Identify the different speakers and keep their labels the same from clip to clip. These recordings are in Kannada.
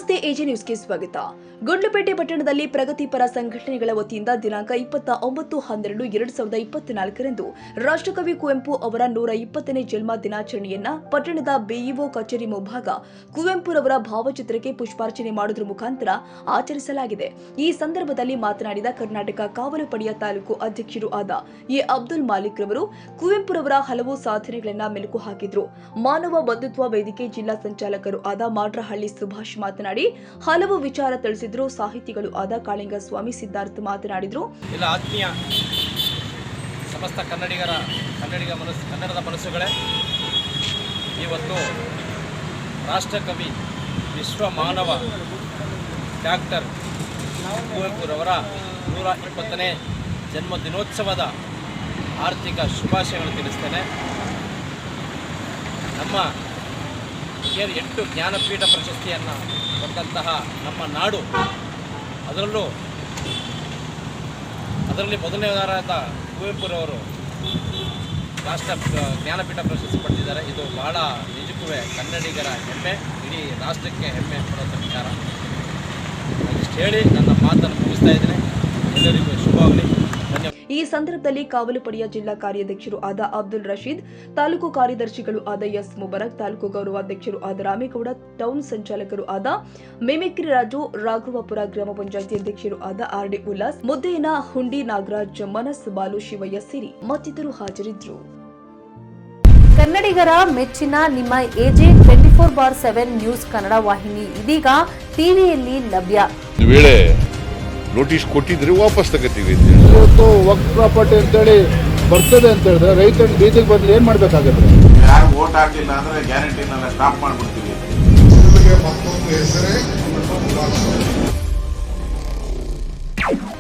Speaker 1: ನಮಸ್ತೆ, ಎಜೆ ನ್ಯೂಸ್ಗೆ ಸ್ವಾಗತ. ಗುಂಡ್ಲುಪೇಟೆ ಪಟ್ಟಣದಲ್ಲಿ ಪ್ರಗತಿಪರ ಸಂಘಟನೆಗಳ ವತಿಯಿಂದ ದಿನಾಂಕ 29/12/2024ರಂದು ರಾಷ್ಟ್ರಕವಿ ಕುವೆಂಪು ಅವರ 120ನೇ ಜನ್ಮ ದಿನಾಚರಣೆಯನ್ನ ಪಟ್ಟಣದ ಬಿಇಒ ಕಚೇರಿ ಮುಂಭಾಗ ಕುವೆಂಪುರವರ ಭಾವಚಿತ್ರಕ್ಕೆ ಪುಷ್ಪಾರ್ಚನೆ ಮಾಡುವುದರ ಮುಖಾಂತರ ಆಚರಿಸಲಾಗಿದೆ. ಈ ಸಂದರ್ಭದಲ್ಲಿ ಮಾತನಾಡಿದ ಕರ್ನಾಟಕ ಕಾವಲು ಪಡೆಯ ತಾಲೂಕು ಅಧ್ಯಕ್ಷರು ಆದ ಎ ಅಬ್ದುಲ್ ಮಾಲಿಕ್ ರವರು ಕುವೆಂಪುರವರ ಹಲವು ಸಾಧನೆಗಳನ್ನು ಮೆಲುಕು ಹಾಕಿದ್ರು. ಮಾನವ ಬಂಧುತ್ವ ವೇದಿಕೆ ಜಿಲ್ಲಾ ಸಂಚಾಲಕರು ಆದ ಮಾಡ್ರಹಳ್ಳಿ ಸುಭಾಷ್ ಮಾತನಾಡಿ ಹಲವು ವಿಚಾರ ತಿಳಿಸಿದ್ರು. ಸಾಹಿತಿಗಳು ಆದ ಕಾಳಿಂಗಸ್ವಾಮಿ ಸಿದ್ಧಾರ್ಥ ಮಾತನಾಡಿದ್ರು.
Speaker 2: ಆತ್ಮೀಯ ಸಮಸ್ತ ಕನ್ನಡದ ಮನಸ್ಸುಗಳೇ, ಇವತ್ತು ರಾಷ್ಟ್ರಕವಿ ವಿಶ್ವ ಮಾನವ ಡಾಕ್ಟರ್ ಕುವೆಂಪುರವರ 120ನೇ ಜನ್ಮ ದಿನೋತ್ಸವದ ಆರ್ಥಿಕ ಶುಭಾಶಯಗಳು ತಿಳಿಸ್ತೇನೆ. ನಮ್ಮ 8 ಜ್ಞಾನಪೀಠ ಪ್ರಶಸ್ತಿಯನ್ನು ಕೊಟ್ಟಂತಹ ನಮ್ಮ ನಾಡು, ಅದರಲ್ಲಿ ಮೊದಲನೇದಾರಾದ ಕುವೆಂಪುರವರು ರಾಷ್ಟ್ರ ಜ್ಞಾನಪೀಠ ಪ್ರಶಸ್ತಿ ಪಡೆದಿದ್ದಾರೆ. ಇದು ಬಹಳ ನಿಜಕ್ಕೂ ಕನ್ನಡಿಗರ ಹೆಮ್ಮೆ, ಇಡೀ ರಾಷ್ಟ್ರಕ್ಕೆ ಹೆಮ್ಮೆ ಪಡುವಂಥ ವಿಚಾರ. ಇಷ್ಟು ಹೇಳಿ ನನ್ನ ಮಾತನ್ನು ಮುಗಿಸ್ತಾ ಇದ್ದೇನೆ. ಎಲ್ಲರಿಗೂ ಶುಭವಾಗಲಿ.
Speaker 1: ಈ ಸಂದರ್ಭದಲ್ಲಿ ಕಾವಲು ಪಡೆಯ ಜಿಲ್ಲಾ ಕಾರ್ಯಾಧ್ಯಕ್ಷರು ಆದ ಅಬ್ದುಲ್ ರಶೀದ್, ತಾಲೂಕು ಕಾರ್ಯದರ್ಶಿಗಳು ಆದ ಎಸ್ ಮುಬರಕ್, ತಾಲೂಕು ಗೌರವಾಧ್ಯಕ್ಷರು ಆದ ರಾಮೇಗೌಡ, ಟೌನ್ ಸಂಚಾಲಕರು ಆದ ಮಿಮಿಕ್ರಿ ರಾಜು, ರಾಘವಾಪುರ ಗ್ರಾಮ ಪಂಚಾಯಿತಿ ಅಧ್ಯಕ್ಷರು ಆದ ಆರ್ಡಿ ಉಲ್ಲಾಸ್, ಮುದ್ದೇನ ಹುಂಡಿ ನಾಗರಾಜ್, ಮನಸ್ ಬಾಲು, ಶಿವಯ್ಯ ಸಿರಿ ಮತ್ತಿತರರು ಹಾಜರಿದ್ದರು.
Speaker 3: ಕನ್ನಡಿಗರ ಮೆಚ್ಚಿನ ನಿಮ್ಮ ಎಜೆ 24/7 ನ್ಯೂಸ್ ಕನ್ನಡ ವಾಹಿನಿ ಇದೀಗ ಟಿವಿಯಲ್ಲಿ ಲಭ್ಯ.
Speaker 4: ನೋಟಿಸ್ ಕೊಟ್ಟಿದ್ರೆ ವಾಪಸ್ ತಗೋತೀವಿ.
Speaker 5: ಇವತ್ತು ವಕ್ಫ್ ಪ್ರಾಪರ್ಟಿ ಅಂತೇಳಿ ಬರ್ತದೆ ಅಂತ ಹೇಳಿದ್ರೆ ರೈತರು ಬೀದಿಗೆ ಬಂದ್ರೆ ಏನ್ ಮಾಡ್ಬೇಕಾಗತ್ತೆ?
Speaker 6: ಯಾರು ವೋಟ್ ಹಾಕಲಿಲ್ಲ ಅಂದ್ರೆ ಗ್ಯಾರಂಟಿನೆಲ್ಲ ಸ್ಟಾಪ್ ಮಾಡ್ಬಿಡ್ತೀವಿ.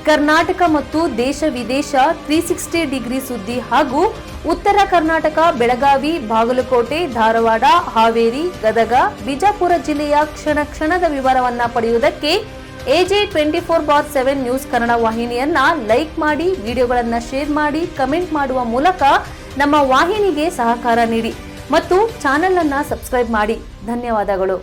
Speaker 3: ಕರ್ನಾಟಕ ಮತ್ತು ದೇಶ ವಿದೇಶ 360 ಡಿಗ್ರಿ ಸುದ್ದಿ ಹಾಗೂ ಉತ್ತರ ಕರ್ನಾಟಕ, ಬೆಳಗಾವಿ, ಬಾಗಲಕೋಟೆ, ಧಾರವಾಡ, ಹಾವೇರಿ, ಗದಗ, ಬಿಜಾಪುರ ಜಿಲ್ಲೆಯ ಕ್ಷಣ ಕ್ಷಣದ ವಿವರವನ್ನ ಪಡೆಯುವುದಕ್ಕೆ ಎಜೆ 24/7 ನ್ಯೂಸ್ ಕನ್ನಡ ವಾಹಿನಿಯನ್ನ ಲೈಕ್ ಮಾಡಿ, ವಿಡಿಯೋಗಳನ್ನು ಶೇರ್ ಮಾಡಿ, ಕಮೆಂಟ್ ಮಾಡುವ ಮೂಲಕ ನಮ್ಮ ವಾಹಿನಿಗೆ ಸಹಕಾರ ನೀಡಿ ಮತ್ತು ಚಾನೆಲ್ ಅನ್ನ ಸಬ್ಸ್ಕ್ರೈಬ್ ಮಾಡಿ. ಧನ್ಯವಾದಗಳು.